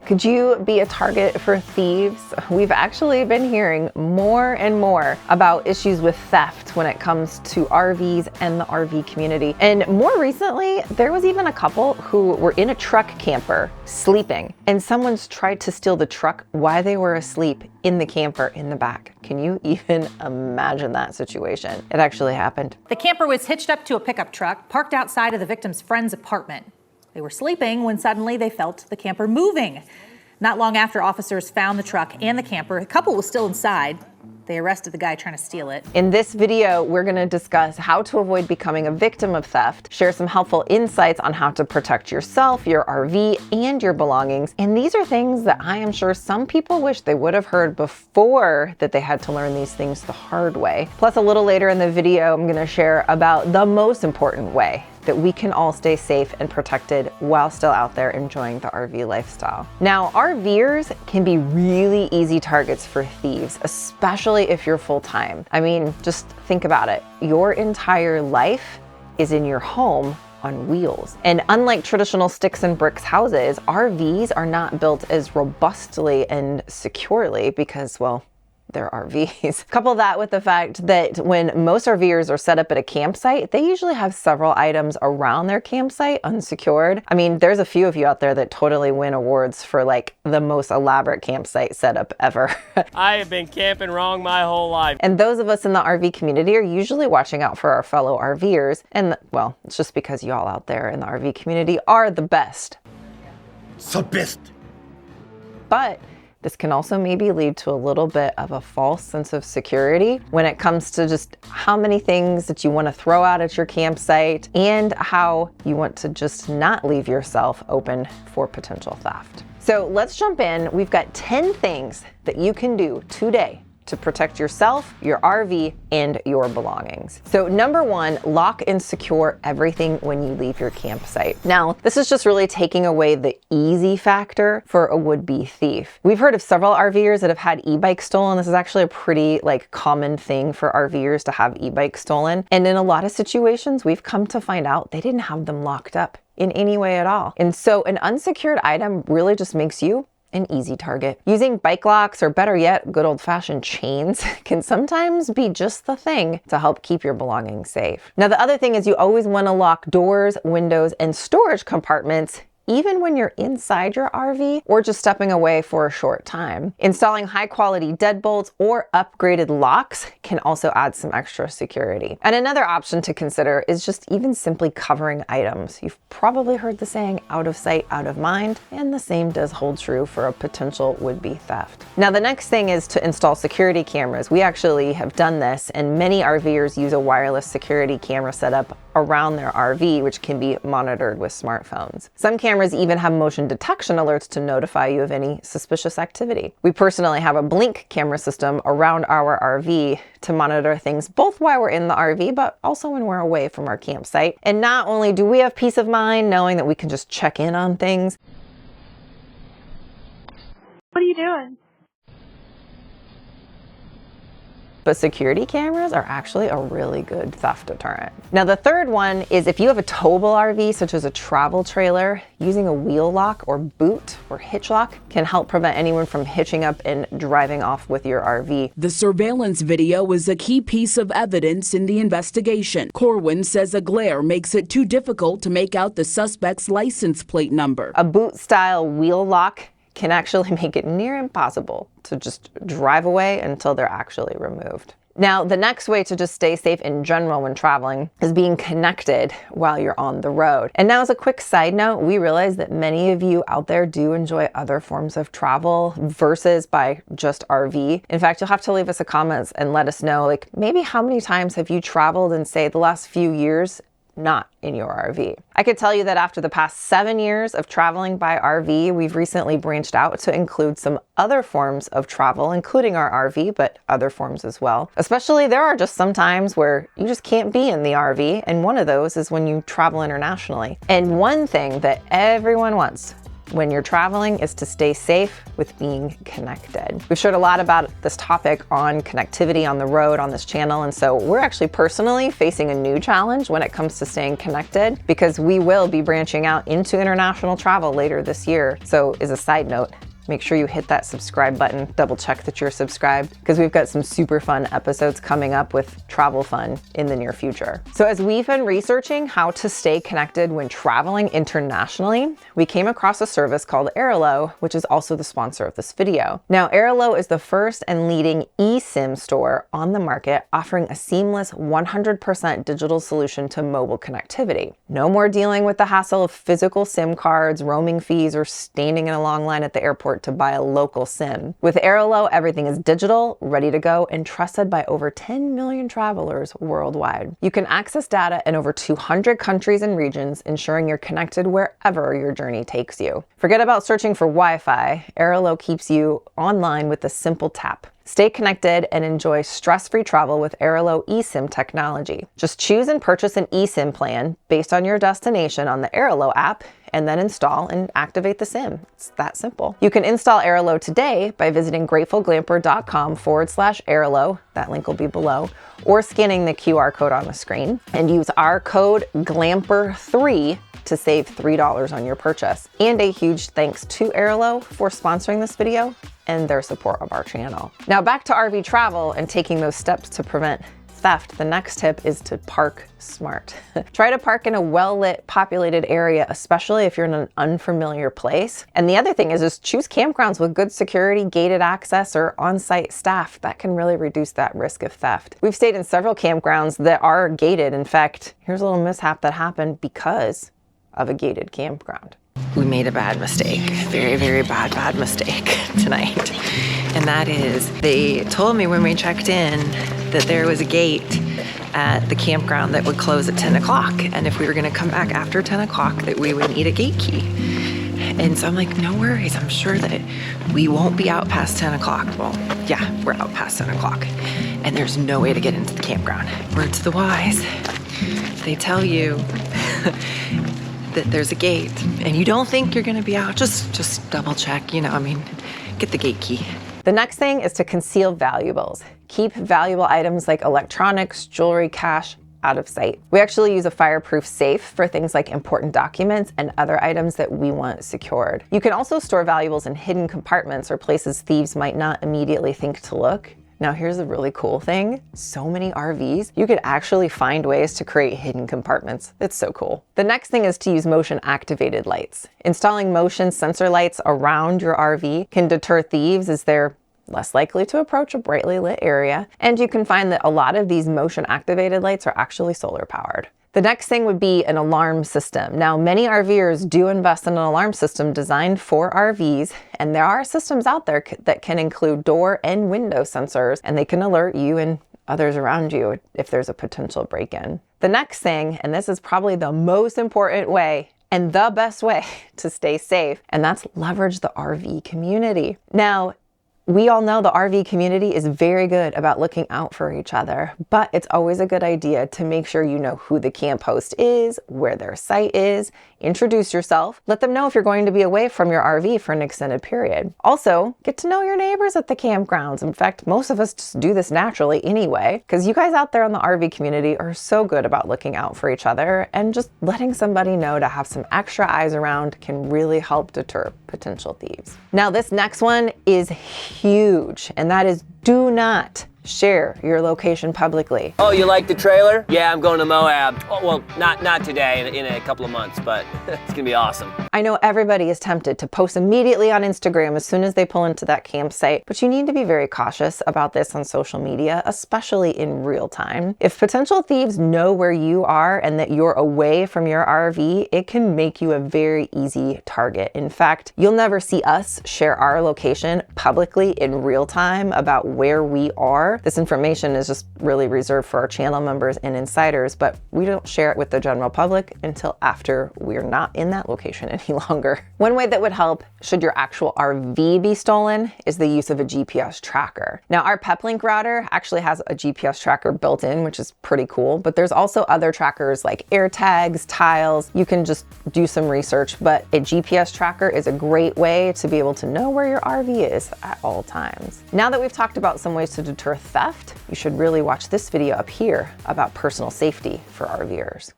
Could you be a target for thieves? We've actually been hearing more and more about issues with theft when it comes to RVs and the RV community. And more recently, there was even a couple who were in a truck camper sleeping, and someone's tried to steal the truck while they were asleep in the camper in the back. Can you even imagine that situation? It actually happened. The camper was hitched up to a pickup truck parked outside of the victim's friend's apartment. They were sleeping when suddenly they felt the camper moving. Not long after officers found the truck and the camper, the couple was still inside. They arrested the guy trying to steal it. In this video, we're going to discuss how to avoid becoming a victim of theft, share some helpful insights on how to protect yourself, your RV, and your belongings. And these are things that I am sure some people wish they would have heard before that they had to learn these things the hard way. Plus, a little later in the video, I'm going to share about the most important way that we can all stay safe and protected while still out there enjoying the RV lifestyle. Now, RVers can be really easy targets for thieves, especially if you're full-time. I mean, just think about it. Your entire life is in your home on wheels. And unlike traditional sticks and bricks houses, RVs are not built as robustly and securely because, well, they're RVs. Couple that with the fact that when most RVers are set up at a campsite, they usually have several items around their campsite unsecured. I mean, there's a few of you out there that totally win awards for like the most elaborate campsite setup ever. I have been camping wrong my whole life. And those of us in the RV community are usually watching out for our fellow RVers. And well, it's just because y'all out there in the RV community are the best. The best. But this can also maybe lead to a little bit of a false sense of security when it comes to just how many things that you want to throw out at your campsite and how you want to just not leave yourself open for potential theft. So let's jump in. We've got 10 things that you can do today to protect yourself, your RV, and your belongings. So number one, lock and secure everything when you leave your campsite. Now, this is just really taking away the easy factor for a would-be thief. We've heard of several RVers that have had e-bikes stolen. This is actually a pretty common thing for RVers to have e-bikes stolen. And in a lot of situations, we've come to find out they didn't have them locked up in any way at all. And so an unsecured item really just makes you an easy target. Using bike locks, or better yet, good old-fashioned chains, can sometimes be just the thing to help keep your belongings safe. Now, the other thing is you always want to lock doors, windows, and storage compartments even when you're inside your RV or just stepping away for a short time. Installing high-quality deadbolts or upgraded locks can also add some extra security. And another option to consider is just even simply covering items. You've probably heard the saying, out of sight, out of mind, and the same does hold true for a potential would-be theft. Now, the next thing is to install security cameras. We actually have done this, and many RVers use a wireless security camera setup around their RV, which can be monitored with smartphones. Some cameras even have motion detection alerts to notify you of any suspicious activity. We personally have a blink camera system around our RV to monitor things both while we're in the RV, but also when we're away from our campsite. And not only do we have peace of mind knowing that we can just check in on things. What are you doing? But security cameras are actually a really good theft deterrent. Now, the third one is if you have a towable RV, such as a travel trailer, using a wheel lock or boot or hitch lock can help prevent anyone from hitching up and driving off with your RV. The surveillance video was a key piece of evidence in the investigation. Corwin says a glare makes it too difficult to make out the suspect's license plate number. A boot-style wheel lock can actually make it near impossible to just drive away until they're actually removed. Now, the next way to just stay safe in general when traveling is being connected while you're on the road. And now, as a quick side note, we realize that many of you out there do enjoy other forms of travel versus by just RV. In fact, you'll have to leave us a comment and let us know, maybe how many times have you traveled in, say, the last few years not in your RV. I could tell you that after the past 7 years of traveling by RV, we've recently branched out to include some other forms of travel, including our RV, but other forms as well. Especially, there are just some times where you just can't be in the RV, and one of those is when you travel internationally. And one thing that everyone wants when you're traveling is to stay safe with being connected. We've shared a lot about this topic on connectivity on the road on this channel, and so we're actually personally facing a new challenge when it comes to staying connected, because we will be branching out into international travel later this year. So as a side note, make sure you hit that subscribe button, double check that you're subscribed, because we've got some super fun episodes coming up with travel fun in the near future. So as we've been researching how to stay connected when traveling internationally, we came across a service called Airalo, which is also the sponsor of this video. Now, Airalo is the first and leading eSIM store on the market, offering a seamless 100% digital solution to mobile connectivity. No more dealing with the hassle of physical SIM cards, roaming fees, or standing in a long line at the airport to buy a local SIM. With Airalo, everything is digital, ready to go, and trusted by over 10 million travelers worldwide. You can access data in over 200 countries and regions, ensuring you're connected wherever your journey takes you. Forget about searching for Wi-Fi. Airalo keeps you online with a simple tap. Stay connected and enjoy stress-free travel with Airalo eSIM technology. Just choose and purchase an eSIM plan based on your destination on the Airalo app, and then install and activate the SIM. It's that simple. You can install Airalo today by visiting gratefulglamper.com/Airalo. That link will be below, or scanning the QR code on the screen, and use our code GLAMPER3 to save $3 on your purchase. And a huge thanks to Airalo for sponsoring this video and their support of our channel. Now back to RV travel and taking those steps to prevent theft. The next tip is to park smart. Try to park in a well-lit, populated area, especially if you're in an unfamiliar place. And the other thing is choose campgrounds with good security, gated access, or on-site staff. That can really reduce that risk of theft. We've stayed in several campgrounds that are gated. In fact, here's a little mishap that happened because of a gated campground. We made a bad mistake, very, very bad mistake tonight. And that is, they told me when we checked in that there was a gate at the campground that would close at 10 o'clock. And if we were gonna come back after 10 o'clock, that we would need a gate key. And so I'm like, no worries, I'm sure that we won't be out past 10 o'clock. Well, yeah, we're out past 10 o'clock. And there's no way to get into the campground. Word to the wise, they tell you that there's a gate and you don't think you're gonna be out, just double check, get the gate key. The next thing is to conceal valuables. Keep valuable items like electronics, jewelry, cash out of sight. We actually use a fireproof safe for things like important documents and other items that we want secured. You can also store valuables in hidden compartments or places thieves might not immediately think to look. Now here's a really cool thing. So many RVs, you could actually find ways to create hidden compartments. It's so cool. The next thing is to use motion activated lights. Installing motion sensor lights around your RV can deter thieves as they're less likely to approach a brightly lit area. And you can find that a lot of these motion activated lights are actually solar powered. The next thing would be an alarm system. Now, many RVers do invest in an alarm system designed for RVs, and there are systems out there that can include door and window sensors, and they can alert you and others around you if there's a potential break-in. The next thing, and this is probably the most important way and the best way to stay safe, and that's leverage the RV community. Now, we all know the RV community is very good about looking out for each other, but it's always a good idea to make sure you know who the camp host is, where their site is, introduce yourself, let them know if you're going to be away from your RV for an extended period. Also, get to know your neighbors at the campgrounds. In fact, most of us just do this naturally anyway, because you guys out there in the RV community are so good about looking out for each other, and just letting somebody know to have some extra eyes around can really help deter potential thieves. Now, this next one is huge, and that is do not share your location publicly. Oh, you like the trailer? Yeah, I'm going to Moab. Oh, well, not today, in a couple of months, but it's gonna be awesome. I know everybody is tempted to post immediately on Instagram as soon as they pull into that campsite, but you need to be very cautious about this on social media, especially in real time. If potential thieves know where you are and that you're away from your RV, it can make you a very easy target. In fact, you'll never see us share our location publicly in real time about where we are. This information is just really reserved for our channel members and insiders, but we don't share it with the general public until after we're not in that location anymore. any longer. One way that would help should your actual RV be stolen is the use of a GPS tracker. Now, our PepLink router actually has a GPS tracker built in, which is pretty cool, but there's also other trackers like AirTags, Tiles. You can just do some research, but a GPS tracker is a great way to be able to know where your RV is at all times. Now that we've talked about some ways to deter theft, you should really watch this video up here about personal safety for RVers.